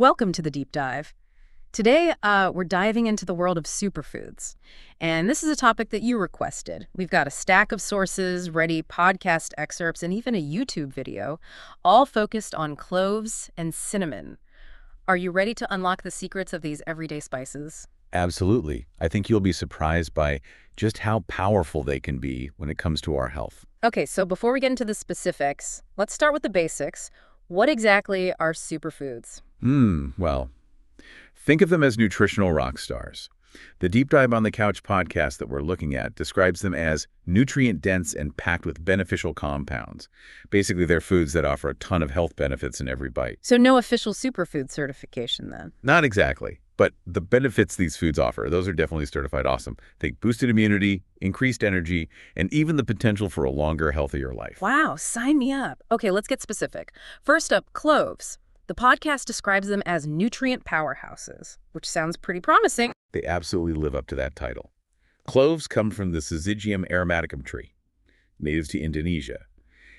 Welcome to the deep dive. Today, we're diving into the world of superfoods. And this is a topic that you requested. We've got a stack of sources, ready podcast excerpts, and even a YouTube video, all focused on cloves and cinnamon. Are you ready to unlock the secrets of these everyday spices? Absolutely. I think you'll be surprised by just how powerful they can be when it comes to our health. Okay, so before we get into the specifics, let's start with the basics. What exactly are superfoods? Well, think of them as nutritional rock stars. The Deep Dive on the Couch podcast that we're looking at describes them as nutrient-dense and packed with beneficial compounds. Basically, they're foods that offer a ton of health benefits in every bite. So no official superfood certification then? Not exactly, but the benefits these foods offer, those are definitely certified awesome. Think boosted immunity, increased energy, and even the potential for a longer, healthier life. Wow, sign me up. Okay, let's get specific. First up, cloves. The podcast describes them as nutrient powerhouses, which sounds pretty promising. They absolutely live up to that title. Cloves come from the Syzygium aromaticum tree, native to Indonesia,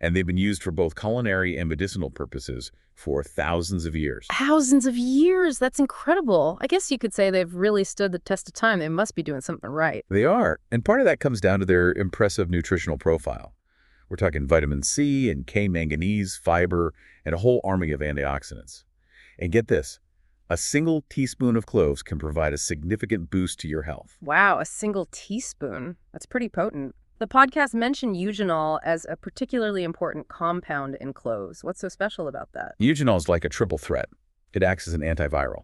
and they've been used for both culinary and medicinal purposes for thousands of years. Thousands of years, that's incredible. I guess you could say they've really stood the test of time. They must be doing something right. They are, and part of that comes down to their impressive nutritional profile. We're talking vitamin C and K manganese, fiber, and a whole army of antioxidants. And get this, a single teaspoon of cloves can provide a significant boost to your health. Wow, a single teaspoon. That's pretty potent. The podcast mentioned eugenol as a particularly important compound in cloves. What's so special about that? Eugenol is like a triple threat. It acts as an antiviral,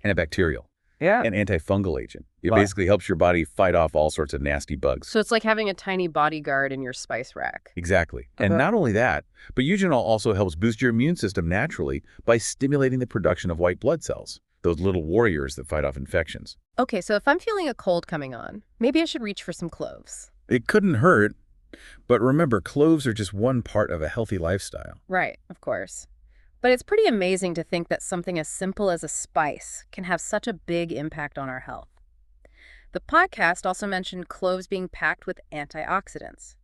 antibacterial, and antifungal agent. It basically helps your body fight off all sorts of nasty bugs. So it's like having a tiny bodyguard in your spice rack. Exactly. And not only that, but eugenol also helps boost your immune system naturally by stimulating the production of white blood cells, those little warriors that fight off infections. Okay, so if I'm feeling a cold coming on, maybe I should reach for some cloves. It couldn't hurt, but remember, cloves are just one part of a healthy lifestyle. Right, of course. But it's pretty amazing to think that something as simple as a spice can have such a big impact on our health. The podcast also mentioned cloves being packed with antioxidants.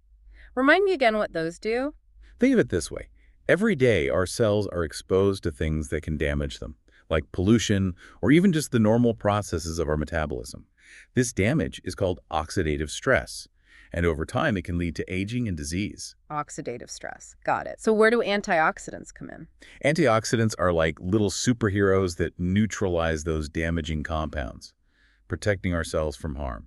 Remind me again what those do? Think of it this way. Every day, our cells are exposed to things that can damage them, like pollution or even just the normal processes of our metabolism. This damage is called oxidative stress, and over time, it can lead to aging and disease. Oxidative stress. Got it. So where do antioxidants come in? Antioxidants are like little superheroes that neutralize those damaging compounds, protecting our cells from harm.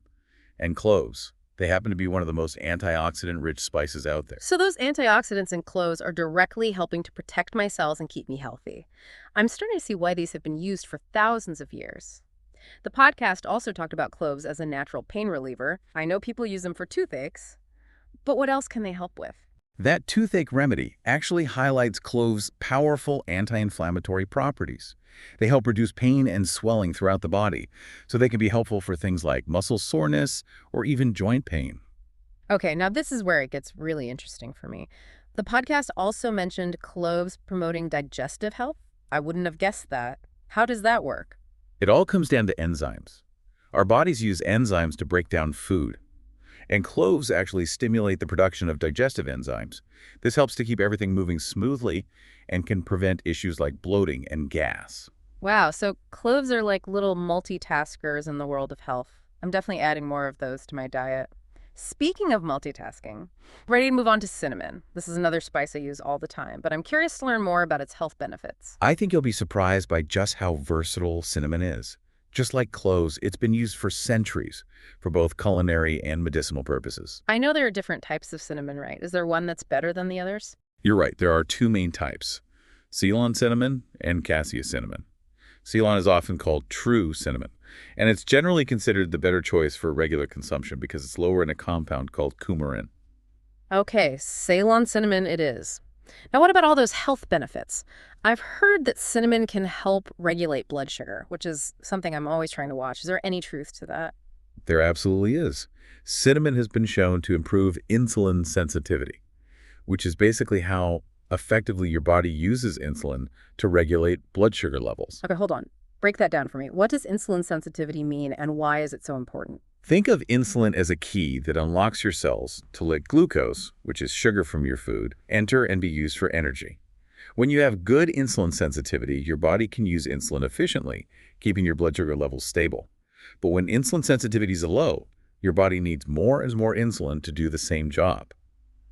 And cloves, they happen to be one of the most antioxidant-rich spices out there. So those antioxidants in cloves are directly helping to protect my cells and keep me healthy. I'm starting to see why these have been used for thousands of years. The podcast also talked about cloves as a natural pain reliever. I know people use them for toothaches, but what else can they help with? That toothache remedy actually highlights cloves' powerful anti-inflammatory properties. They help reduce pain and swelling throughout the body, so they can be helpful for things like muscle soreness or even joint pain. Okay, now this is where it gets really interesting for me. The podcast also mentioned cloves promoting digestive health. I wouldn't have guessed that. How does that work? It all comes down to enzymes. Our bodies use enzymes to break down food, and cloves actually stimulate the production of digestive enzymes. This helps to keep everything moving smoothly and can prevent issues like bloating and gas. Wow, so cloves are like little multitaskers in the world of health. I'm definitely adding more of those to my diet. Speaking of multitasking, ready to move on to cinnamon. This is another spice I use all the time, but I'm curious to learn more about its health benefits. I think you'll be surprised by just how versatile cinnamon is. Just like cloves, it's been used for centuries for both culinary and medicinal purposes. I know there are different types of cinnamon, right? Is there one that's better than the others? You're right, there are two main types, Ceylon cinnamon and cassia cinnamon. Ceylon is often called true cinnamon, and it's generally considered the better choice for regular consumption because it's lower in a compound called coumarin. Okay, Ceylon cinnamon it is. Now what about all those health benefits? I've heard that cinnamon can help regulate blood sugar, which is something I'm always trying to watch. Is there any truth to that? There absolutely is. Cinnamon has been shown to improve insulin sensitivity, which is basically how effectively your body uses insulin to regulate blood sugar levels. Okay, hold on. Break that down for me. What does insulin sensitivity mean and why is it so important? Think of insulin as a key that unlocks your cells to let glucose, which is sugar from your food, enter and be used for energy. When you have good insulin sensitivity, your body can use insulin efficiently, keeping your blood sugar levels stable. But when insulin sensitivity is low, your body needs more and more insulin to do the same job,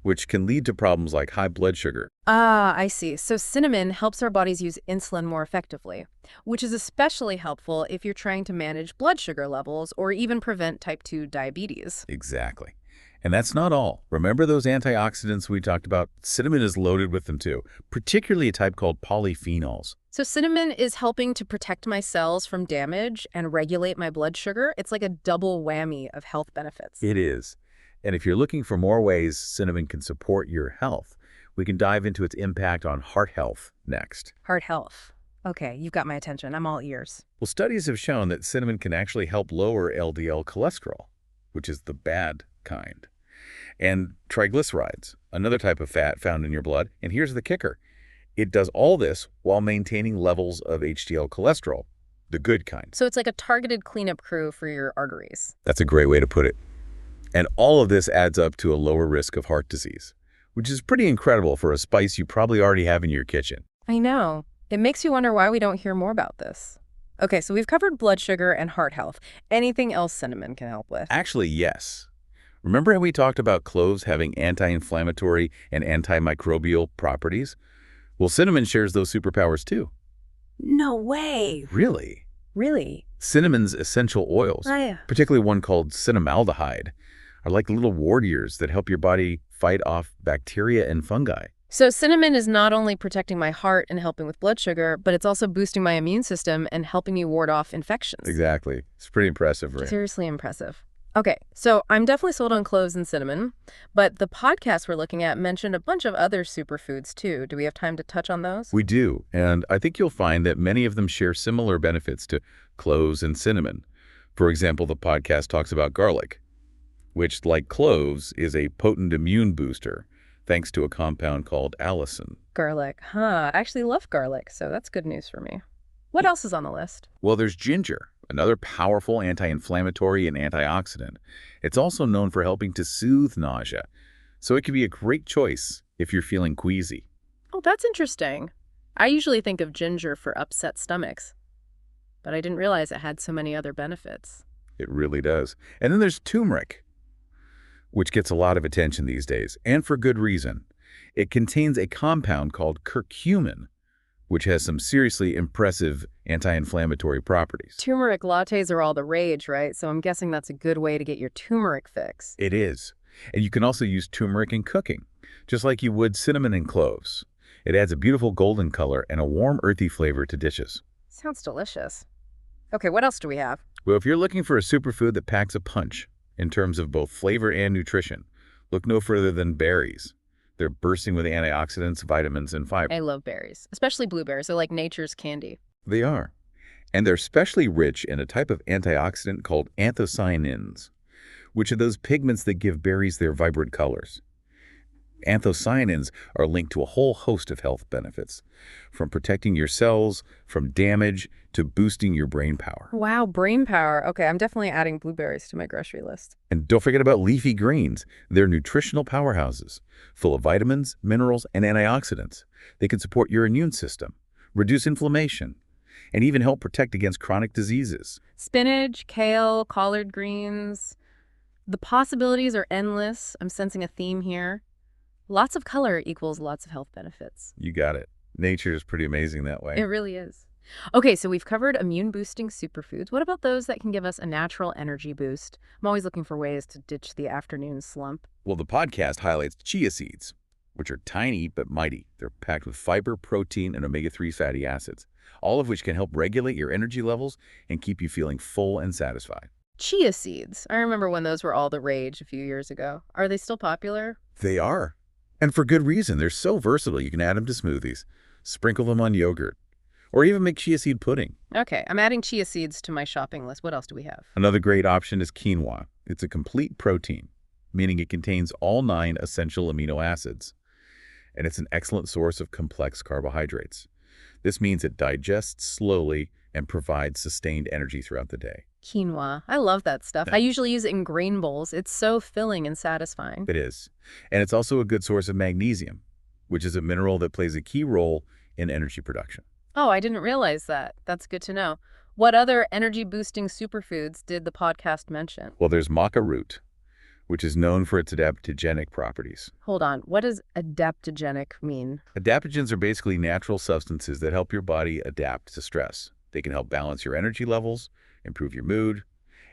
which can lead to problems like high blood sugar. Ah, I see. So cinnamon helps our bodies use insulin more effectively, which is especially helpful if you're trying to manage blood sugar levels or even prevent type 2 diabetes. Exactly. And that's not all. Remember those antioxidants we talked about? Cinnamon is loaded with them too, particularly a type called polyphenols. So cinnamon is helping to protect my cells from damage and regulate my blood sugar. It's like a double whammy of health benefits. It is. And if you're looking for more ways cinnamon can support your health, we can dive into its impact on heart health next. Heart health. Okay, you've got my attention. I'm all ears. Well, studies have shown that cinnamon can actually help lower LDL cholesterol, which is the bad kind, and triglycerides, another type of fat found in your blood. And here's the kicker. It does all this while maintaining levels of HDL cholesterol, the good kind. So it's like a targeted cleanup crew for your arteries. That's a great way to put it. And all of this adds up to a lower risk of heart disease, which is pretty incredible for a spice you probably already have in your kitchen. I know. It makes you wonder why we don't hear more about this. Okay, so we've covered blood sugar and heart health. Anything else cinnamon can help with? Actually, yes. Remember how we talked about cloves having anti-inflammatory and antimicrobial properties? Well, cinnamon shares those superpowers too. No way. Really? Really? Cinnamon's essential oils, Oh, yeah. particularly one called cinnamaldehyde, are like little warriors that help your body fight off bacteria and fungi. So cinnamon is not only protecting my heart and helping with blood sugar, but it's also boosting my immune system and helping me ward off infections. Exactly. It's pretty impressive, right? Seriously impressive. Okay, so I'm definitely sold on cloves and cinnamon, but the podcast we're looking at mentioned a bunch of other superfoods too. Do we have time to touch on those? We do, and I think you'll find that many of them share similar benefits to cloves and cinnamon. For example, the podcast talks about garlic, which, like cloves, is a potent immune booster, thanks to a compound called allicin. Garlic, huh? I actually love garlic, so that's good news for me. What else is on the list? Well, there's ginger, another powerful anti-inflammatory and antioxidant. It's also known for helping to soothe nausea, so it can be a great choice if you're feeling queasy. Oh, that's interesting. I usually think of ginger for upset stomachs, but I didn't realize it had so many other benefits. It really does. And then there's turmeric, which gets a lot of attention these days, and for good reason. It contains a compound called curcumin, which has some seriously impressive anti-inflammatory properties. Turmeric lattes are all the rage, right? So I'm guessing that's a good way to get your turmeric fix. It is. And you can also use turmeric in cooking, just like you would cinnamon and cloves. It adds a beautiful golden color and a warm, earthy flavor to dishes. Sounds delicious. Okay, what else do we have? Well, if you're looking for a superfood that packs a punch in terms of both flavor and nutrition, look no further than berries. They're bursting with antioxidants, vitamins, and fiber. I love berries, especially blueberries. They're like nature's candy. They are. And they're especially rich in a type of antioxidant called anthocyanins, which are those pigments that give berries their vibrant colors. Anthocyanins are linked to a whole host of health benefits, from protecting your cells from damage to boosting your brain power. Wow, brain power. Okay, I'm definitely adding blueberries to my grocery list. And don't forget about leafy greens. They're nutritional powerhouses, full of vitamins, minerals, and antioxidants. They can support your immune system, reduce inflammation, and even help protect against chronic diseases. Spinach, kale, collard greens. The possibilities are endless. I'm sensing a theme here. Lots of color equals lots of health benefits. You got it. Nature is pretty amazing that way. It really is. Okay, so we've covered immune-boosting superfoods. What about those that can give us a natural energy boost? I'm always looking for ways to ditch the afternoon slump. Well, the podcast highlights chia seeds, which are tiny but mighty. They're packed with fiber, protein, and omega-3 fatty acids, all of which can help regulate your energy levels and keep you feeling full and satisfied. Chia seeds. I remember when those were all the rage a few years ago. Are they still popular? They are. And for good reason. They're so versatile. You can add them to smoothies, sprinkle them on yogurt, or even make chia seed pudding. Okay, I'm adding chia seeds to my shopping list. What else do we have? Another great option is quinoa. It's a complete protein, meaning it contains all 9 essential amino acids. And it's an excellent source of complex carbohydrates. This means it digests slowly and provides sustained energy throughout the day. Quinoa. I love that stuff. Yeah. I usually use it in grain bowls. It's so filling and satisfying. It is. And it's also a good source of magnesium, which is a mineral that plays a key role in energy production. Oh, I didn't realize that. That's good to know. What other energy-boosting superfoods did the podcast mention? Well, there's maca root, which is known for its adaptogenic properties. Hold on. What does adaptogenic mean? Adaptogens are basically natural substances that help your body adapt to stress. They can help balance your energy levels, improve your mood,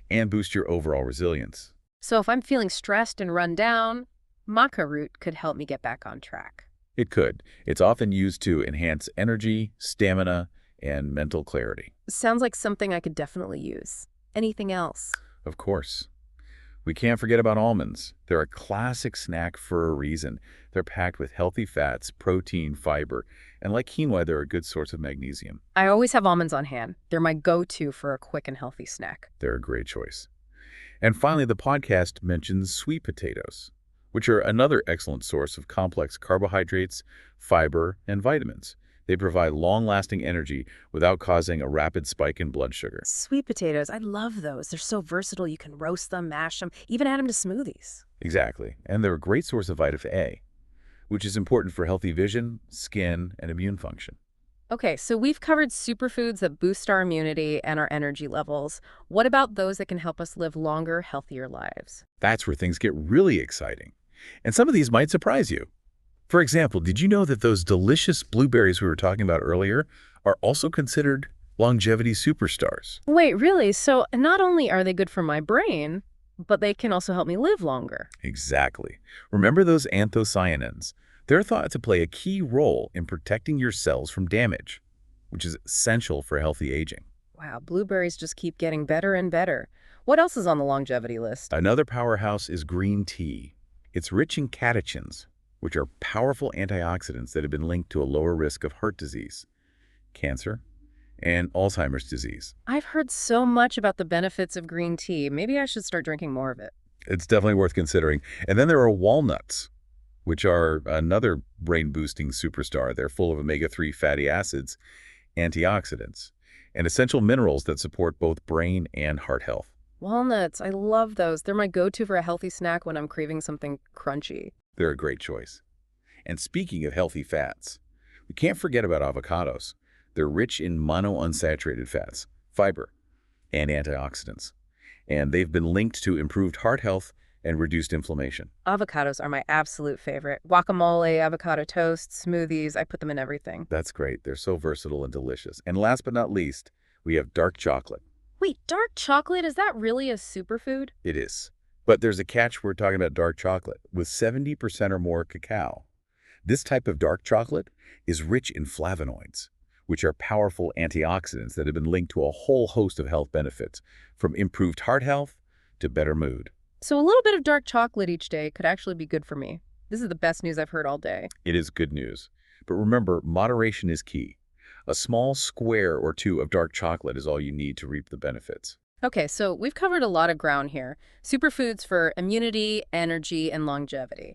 and boost your overall resilience. So if I'm feeling stressed and run down, maca root could help me get back on track. It could. It's often used to enhance energy, stamina, and mental clarity. Sounds like something I could definitely use. Anything else? Of course. We can't forget about almonds. They're a classic snack for a reason. They're packed with healthy fats, protein, fiber, and like quinoa, they're a good source of magnesium. I always have almonds on hand. They're my go-to for a quick and healthy snack. They're a great choice. And finally, the podcast mentions sweet potatoes, which are another excellent source of complex carbohydrates, fiber, and vitamins. They provide long-lasting energy without causing a rapid spike in blood sugar. Sweet potatoes, I love those. They're so versatile. You can roast them, mash them, even add them to smoothies. Exactly. And they're a great source of vitamin A, which is important for healthy vision, skin, and immune function. Okay, so we've covered superfoods that boost our immunity and our energy levels. What about those that can help us live longer, healthier lives? That's where things get really exciting. And some of these might surprise you. For example, did you know that those delicious blueberries we were talking about earlier are also considered longevity superstars? Wait, really? So not only are they good for my brain, but they can also help me live longer. Exactly. Remember those anthocyanins? They're thought to play a key role in protecting your cells from damage, which is essential for healthy aging. Wow, blueberries just keep getting better and better. What else is on the longevity list? Another powerhouse is green tea. It's rich in catechins, which are powerful antioxidants that have been linked to a lower risk of heart disease, cancer, and Alzheimer's disease. I've heard so much about the benefits of green tea. Maybe I should start drinking more of it. It's definitely worth considering. And then there are walnuts, which are another brain-boosting superstar. They're full of omega-3 fatty acids, antioxidants, and essential minerals that support both brain and heart health. Walnuts, I love those. They're my go-to for a healthy snack when I'm craving something crunchy. They're a great choice. And speaking of healthy fats, we can't forget about avocados. They're rich in monounsaturated fats, fiber, and antioxidants. And they've been linked to improved heart health and reduced inflammation. Avocados are my absolute favorite. Guacamole, avocado toast, smoothies, I put them in everything. That's great. They're so versatile and delicious. And last but not least, we have dark chocolate. Wait, dark chocolate, is that really a superfood? It is. But there's a catch. We're talking about dark chocolate with 70% or more cacao. This type of dark chocolate is rich in flavonoids, which are powerful antioxidants that have been linked to a whole host of health benefits, from improved heart health to better mood. So a little bit of dark chocolate each day could actually be good for me. This is the best news I've heard all day. It is good news. But remember, moderation is key. A small square or two of dark chocolate is all you need to reap the benefits. Okay, so we've covered a lot of ground here. Superfoods for immunity, energy, and longevity.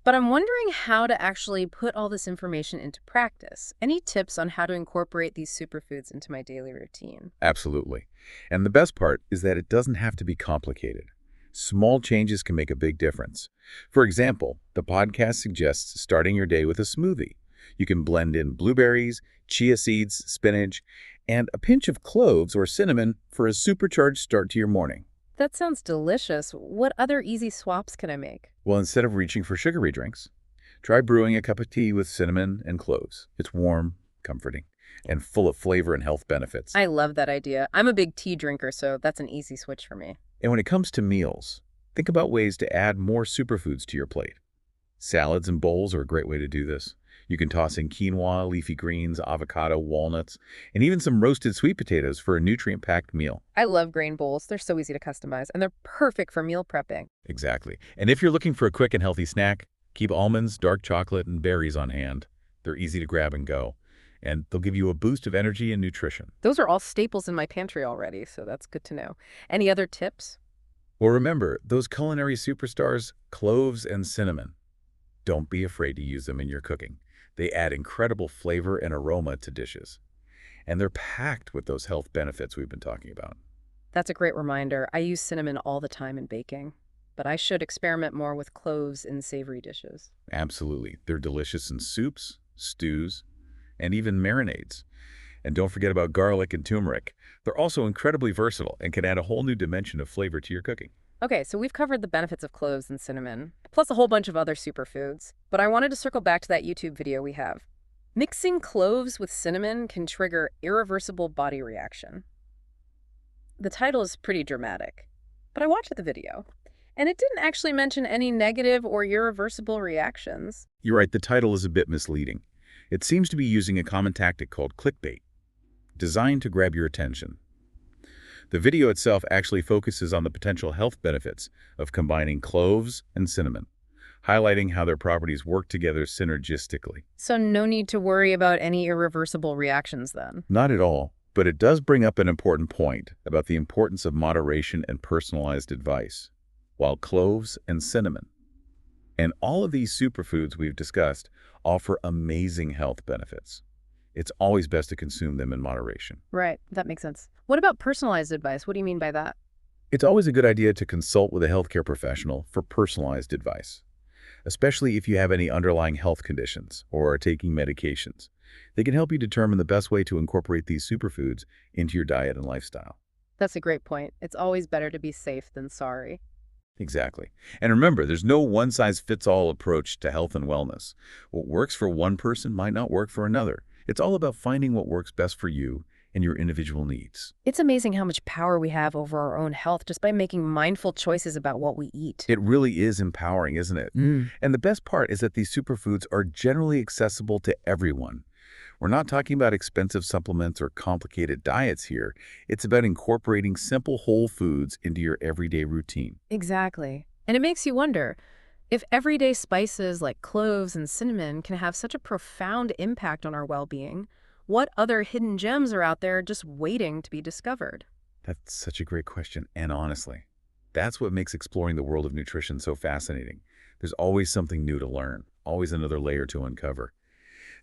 But I'm wondering how to actually put all this information into practice. Any tips on how to incorporate these superfoods into my daily routine? Absolutely. And the best part is that it doesn't have to be complicated. Small changes can make a big difference. For example, the podcast suggests starting your day with a smoothie. You can blend in blueberries, chia seeds, spinach, and a pinch of cloves or cinnamon for a supercharged start to your morning. That sounds delicious. What other easy swaps can I make? Well, instead of reaching for sugary drinks, try brewing a cup of tea with cinnamon and cloves. It's warm, comforting, and full of flavor and health benefits. I love that idea. I'm a big tea drinker, so that's an easy switch for me. And when it comes to meals, think about ways to add more superfoods to your plate. Salads and bowls are a great way to do this. You can toss in quinoa, leafy greens, avocado, walnuts, and even some roasted sweet potatoes for a nutrient-packed meal. I love grain bowls. They're so easy to customize, and they're perfect for meal prepping. Exactly. And if you're looking for a quick and healthy snack, keep almonds, dark chocolate, and berries on hand. They're easy to grab and go, and they'll give you a boost of energy and nutrition. Those are all staples in my pantry already, so that's good to know. Any other tips? Well, remember, those culinary superstars, cloves and cinnamon. Don't be afraid to use them in your cooking. They add incredible flavor and aroma to dishes. And they're packed with those health benefits we've been talking about. That's a great reminder. I use cinnamon all the time in baking. but I should experiment more with cloves in savory dishes. Absolutely. They're delicious in soups, stews, and even marinades. And don't forget about garlic and turmeric. They're also incredibly versatile and can add a whole new dimension of flavor to your cooking. Okay, so we've covered the benefits of cloves and cinnamon, plus a whole bunch of other superfoods. But I wanted to circle back to that YouTube video we have. Mixing cloves with cinnamon can trigger irreversible body reaction. The title is pretty dramatic, but I watched the video, and it didn't actually mention any negative or irreversible reactions. You're right, the title is a bit misleading. It seems to be using a common tactic called clickbait, designed to grab your attention. The video itself actually focuses on the potential health benefits of combining cloves and cinnamon, highlighting how their properties work together synergistically. So no need to worry about any irreversible reactions then. Not at all, but it does bring up an important point about the importance of moderation and personalized advice. While cloves and cinnamon, and all of these superfoods we've discussed, offer amazing health benefits, it's always best to consume them in moderation. Right, that makes sense. What about personalized advice? What do you mean by that? It's always a good idea to consult with a healthcare professional for personalized advice, especially if you have any underlying health conditions or are taking medications. They can help you determine the best way to incorporate these superfoods into your diet and lifestyle. That's a great point. It's always better to be safe than sorry. Exactly. And remember, there's no one-size-fits-all approach to health and wellness. What works for one person might not work for another. It's all about finding what works best for you and your individual needs. It's amazing how much power we have over our own health just by making mindful choices about what we eat. It really is empowering, isn't it? And the best part is that these superfoods are generally accessible to everyone. We're not talking about expensive supplements or complicated diets here. It's about incorporating simple whole foods into your everyday routine. Exactly. And it makes you wonder, if everyday spices like cloves and cinnamon can have such a profound impact on our well-being, what other hidden gems are out there just waiting to be discovered? That's such a great question. And honestly, that's what makes exploring the world of nutrition so fascinating. There's always something new to learn, always another layer to uncover.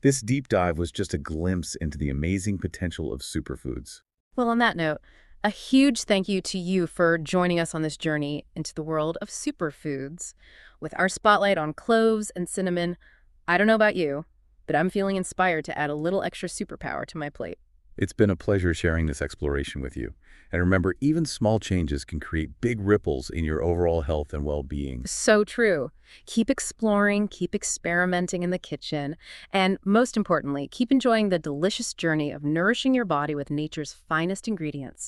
This deep dive was just a glimpse into the amazing potential of superfoods. Well, on that note, a huge thank you to you for joining us on this journey into the world of superfoods. With our spotlight on cloves and cinnamon, I don't know about you, but I'm feeling inspired to add a little extra superpower to my plate. It's been a pleasure sharing this exploration with you. And remember, even small changes can create big ripples in your overall health and well-being. So true. Keep exploring, keep experimenting in the kitchen, and most importantly, keep enjoying the delicious journey of nourishing your body with nature's finest ingredients.